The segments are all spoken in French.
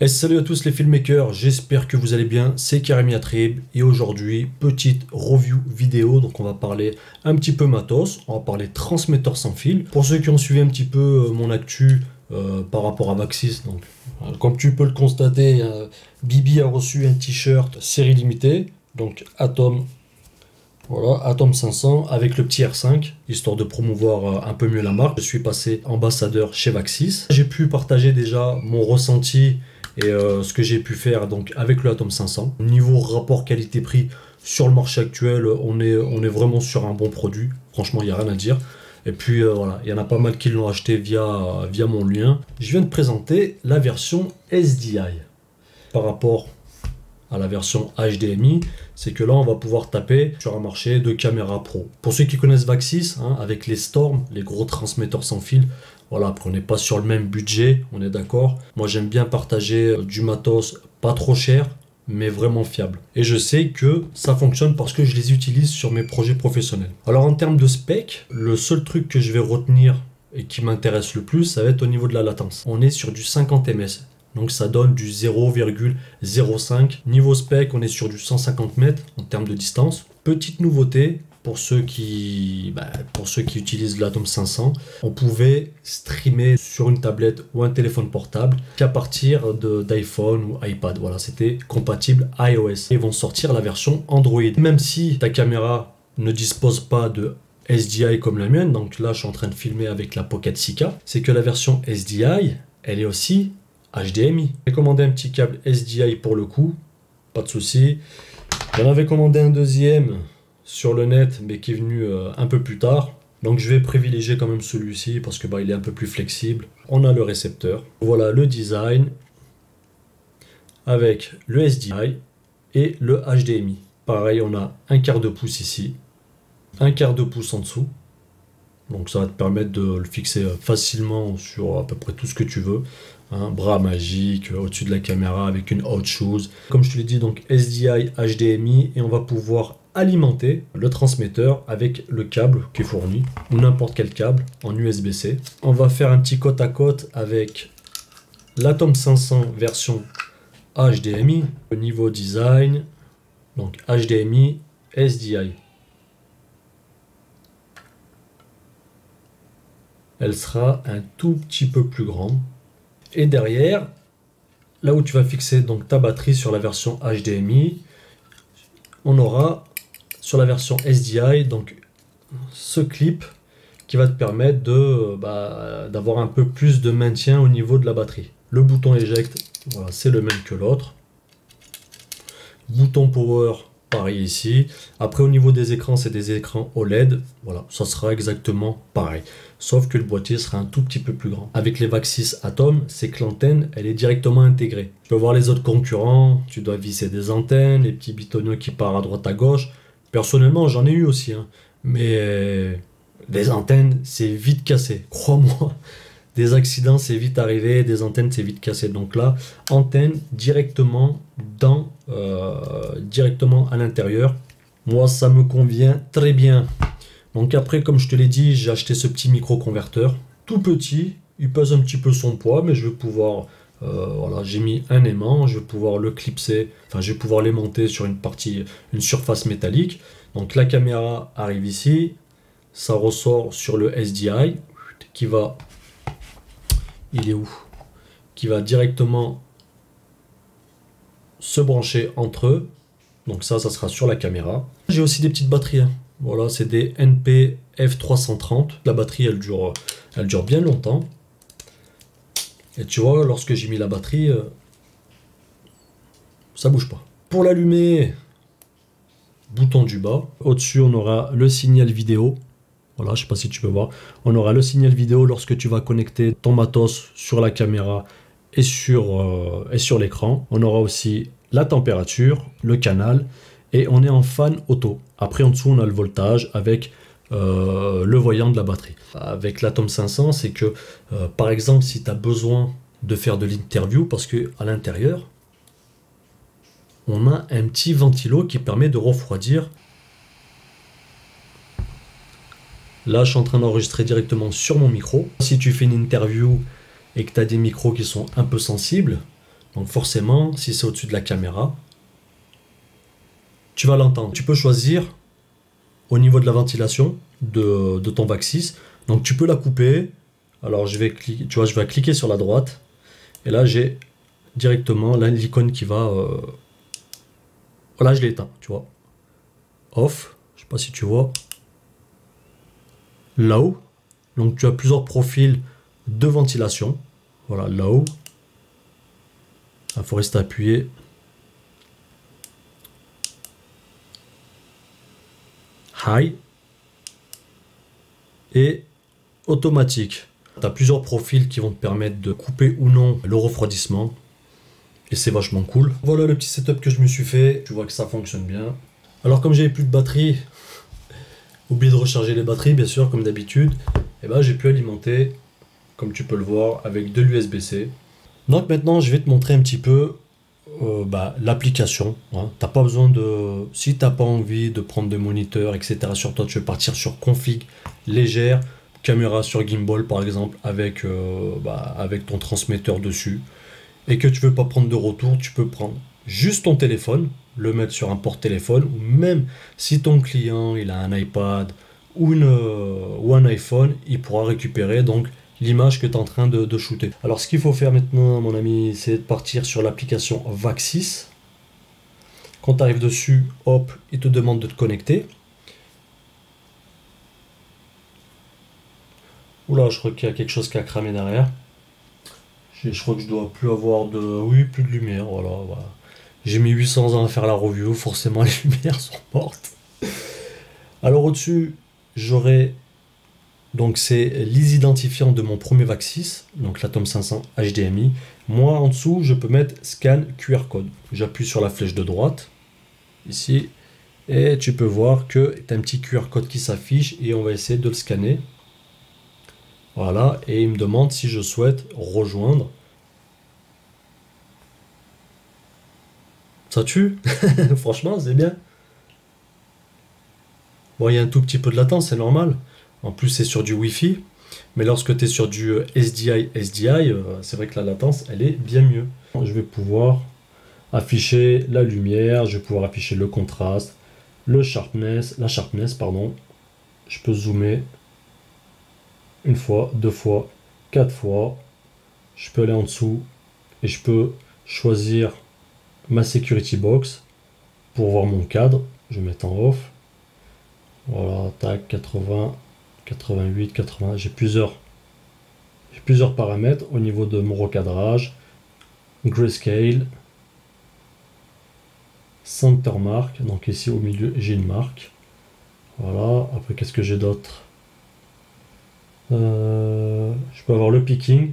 Et salut à tous les filmmakers, j'espère que vous allez bien, c'est Karim Yatrib et aujourd'hui, petite review vidéo, donc on va parler un petit peu matos, on va parler transmetteur sans fil. Pour ceux qui ont suivi un petit peu mon actu par rapport à Maxis, donc comme tu peux le constater, Bibi a reçu un t-shirt série limitée, donc Atom. Voilà, Atom 500 avec le petit R5, histoire de promouvoir un peu mieux la marque. Je suis passé ambassadeur chez Maxis. J'ai pu partager déjà mon ressenti et ce que j'ai pu faire donc avec le Atom 500. Niveau rapport qualité-prix sur le marché actuel, on est vraiment sur un bon produit. Franchement, il n'y a rien à dire. Et puis voilà, il y en a pas mal qui l'ont acheté via mon lien. Je viens de présenter la version SDI. Par rapport à la version HDMI, c'est que là on va pouvoir taper sur un marché de caméra pro. Pour ceux qui connaissent Maxis, avec les Storm, les gros transmetteurs sans fil, voilà, après on n'est pas sur le même budget, on est d'accord. Moi j'aime bien partager du matos pas trop cher, mais vraiment fiable. Et je sais que ça fonctionne parce que je les utilise sur mes projets professionnels. Alors en termes de spec, le seul truc que je vais retenir et qui m'intéresse le plus, ça va être au niveau de la latence. On est sur du 50 ms. Donc ça donne du 0,05. Niveau spec, on est sur du 150 mètres en termes de distance. Petite nouveauté pour ceux qui utilisent l'Atom 500, on pouvait streamer sur une tablette ou un téléphone portable qu'à partir d'iPhone ou iPad. Voilà, c'était compatible iOS. Ils vont sortir la version Android. Même si ta caméra ne dispose pas de SDI comme la mienne, donc là je suis en train de filmer avec la Pocket 6K, c'est que la version SDI, elle est aussi HDMI. J'ai commandé un petit câble SDI pour le coup, pas de souci. J'en avais commandé un deuxième sur le net, mais qui est venu un peu plus tard. Donc je vais privilégier quand même celui-ci parce que il est un peu plus flexible. On a le récepteur. Voilà le design avec le SDI et le HDMI. Pareil, on a un quart de pouce ici, un quart de pouce en dessous. Donc ça va te permettre de le fixer facilement sur à peu près tout ce que tu veux. Un bras magique au-dessus de la caméra avec une hot shoes. Comme je te l'ai dit, donc SDI, HDMI, et on va pouvoir alimenter le transmetteur avec le câble qui est fourni, ou n'importe quel câble en USB-C. On va faire un petit côte à côte avec l'Atom 500 version HDMI. Au niveau design, donc HDMI, SDI. Elle sera un tout petit peu plus grande. Et derrière, là où tu vas fixer donc ta batterie sur la version HDMI, on aura sur la version SDI donc ce clip qui va te permettre d'avoir un peu plus de maintien au niveau de la batterie. Le bouton éjecte, voilà, c'est le même que l'autre. Bouton power, pareil ici. Après au niveau des écrans, c'est des écrans OLED. Voilà, ça sera exactement pareil. Sauf que le boîtier sera un tout petit peu plus grand. Avec les Maxis Atom, c'est que l'antenne, elle est directement intégrée. Tu peux voir les autres concurrents, tu dois visser des antennes, les petits bitonneux qui partent à droite à gauche. Personnellement, j'en ai eu aussi, mais des antennes, c'est vite cassé. Crois-moi, des accidents, c'est vite arrivé, des antennes, c'est vite cassé. Donc là, antenne directement directement à l'intérieur. Moi, ça me convient très bien. Donc après, comme je te l'ai dit, j'ai acheté ce petit micro converteur. Tout petit, il pèse un petit peu son poids, mais je vais pouvoir... voilà, j'ai mis un aimant, je vais pouvoir le clipser, enfin je vais pouvoir l'aimanter sur une surface métallique. Donc la caméra arrive ici, ça ressort sur le SDI qui va... Il est où? Qui va directement se brancher entre eux. Donc ça sera sur la caméra. J'ai aussi des petites batteries. Voilà, c'est des NP F330. La batterie, elle dure bien longtemps. Et tu vois, lorsque j'ai mis la batterie, ça bouge pas. Pour l'allumer, bouton du bas. Au-dessus, on aura le signal vidéo. Voilà, je sais pas si tu peux voir. On aura le signal vidéo lorsque tu vas connecter ton matos sur la caméra et sur l'écran. On aura aussi la température, le canal. Et on est en fan auto. Après, en dessous, on a le voltage avec le voyant de la batterie. Avec l'Atom 500, c'est que, par exemple, si tu as besoin de faire de l'interview, parce qu'à l'intérieur, on a un petit ventilo qui permet de refroidir. Là, je suis en train d'enregistrer directement sur mon micro. Si tu fais une interview et que tu as des micros qui sont un peu sensibles, Donc forcément, si c'est au-dessus de la caméra, tu vas l'entendre. Tu peux choisir au niveau de la ventilation de ton VAX6. Donc tu peux la couper. Alors je vais cliquer, tu vois, je vais cliquer sur la droite. Et là j'ai directement l'icône qui va... Voilà, je l'ai éteint, tu vois. Off, je sais pas si tu vois. Là-haut. Donc tu as plusieurs profils de ventilation. Voilà, là-haut. Il faut rester appuyé. High. Et automatique. Tu as plusieurs profils qui vont te permettre de couper ou non le refroidissement. Et c'est vachement cool. Voilà le petit setup que je me suis fait. Tu vois que ça fonctionne bien. Alors comme j'avais plus de batterie, oublié de recharger les batteries bien sûr comme d'habitude. Et ben j'ai pu alimenter, comme tu peux le voir, avec de l'USB-C. Donc maintenant je vais te montrer un petit peu l'application. Hein. T'as pas besoin de... Si t'as pas envie de prendre de moniteur, etc. sur toi, tu veux partir sur config légère, caméra sur gimbal par exemple, avec ton transmetteur dessus, et que tu veux pas prendre de retour, tu peux prendre juste ton téléphone, le mettre sur un porte-téléphone, ou même si ton client il a un iPad ou un iPhone, il pourra récupérer donc l'image que tu es en train de shooter. Alors ce qu'il faut faire maintenant mon ami, c'est de partir sur l'application VAX6. Quand tu arrives dessus, hop, il te demande de te connecter. Oula, je crois qu'il y a quelque chose qui a cramé derrière. Je crois que je dois plus avoir de... Oui, plus de lumière, voilà. J'ai mis 800 ans à faire la review, forcément les lumières sont mortes. Alors au-dessus, j'aurai... Donc c'est les identifiants de mon premier VAX6, donc l'Atom 500 HDMI. Moi en dessous, je peux mettre scan QR code. J'appuie sur la flèche de droite, ici, et tu peux voir que tu as un petit QR code qui s'affiche et on va essayer de le scanner. Voilà, et il me demande si je souhaite rejoindre. Ça tue. Franchement, c'est bien. Bon, il y a un tout petit peu de latence, c'est normal. En plus, c'est sur du Wi-Fi. Mais lorsque tu es sur du SDI, c'est vrai que la latence, elle est bien mieux. Je vais pouvoir afficher la lumière, je vais pouvoir afficher le contraste, la sharpness, pardon. Je peux zoomer une fois, deux fois, quatre fois. Je peux aller en dessous et je peux choisir ma security box pour voir mon cadre. Je vais mettre en off. Voilà, tac, 80, 88, 80. J'ai plusieurs paramètres au niveau de mon recadrage. Grayscale. Center mark. Donc ici au milieu, j'ai une marque. Voilà. Après, qu'est-ce que j'ai d'autre? Je peux avoir le picking.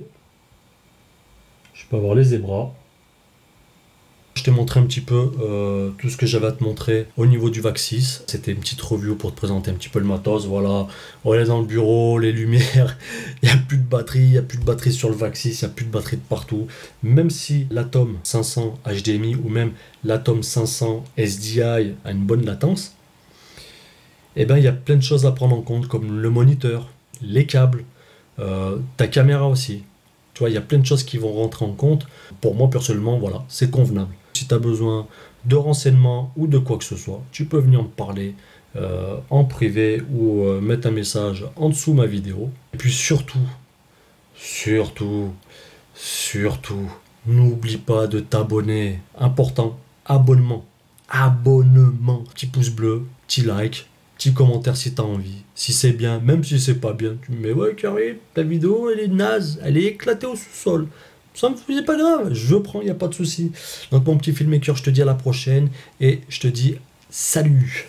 Je peux avoir les zébras. Je t'ai montré un petit peu tout ce que j'avais à te montrer au niveau du VAX6. C'était une petite review pour te présenter un petit peu le matos. Voilà, on est dans le bureau, les lumières, il n'y a plus de batterie, il n'y a plus de batterie sur le VAX6, il n'y a plus de batterie de partout. Même si l'Atom 500 HDMI ou même l'Atom 500 SDI a une bonne latence, eh ben, il y a plein de choses à prendre en compte comme le moniteur, les câbles, ta caméra aussi. Tu vois, il y a plein de choses qui vont rentrer en compte. Pour moi, personnellement, voilà, c'est convenable. Si tu as besoin de renseignements ou de quoi que ce soit, tu peux venir me parler en privé ou mettre un message en dessous de ma vidéo. Et puis surtout, n'oublie pas de t'abonner. Important, abonnement. Petit pouce bleu, petit like. Petit commentaire si tu as envie. Si c'est bien, même si c'est pas bien, tu me mets ouais Karim, ta vidéo elle est naze, elle est éclatée au sous-sol. Ça me faisait pas grave, je prends, il n'y a pas de souci. Donc mon petit filmmaker, je te dis à la prochaine et je te dis salut.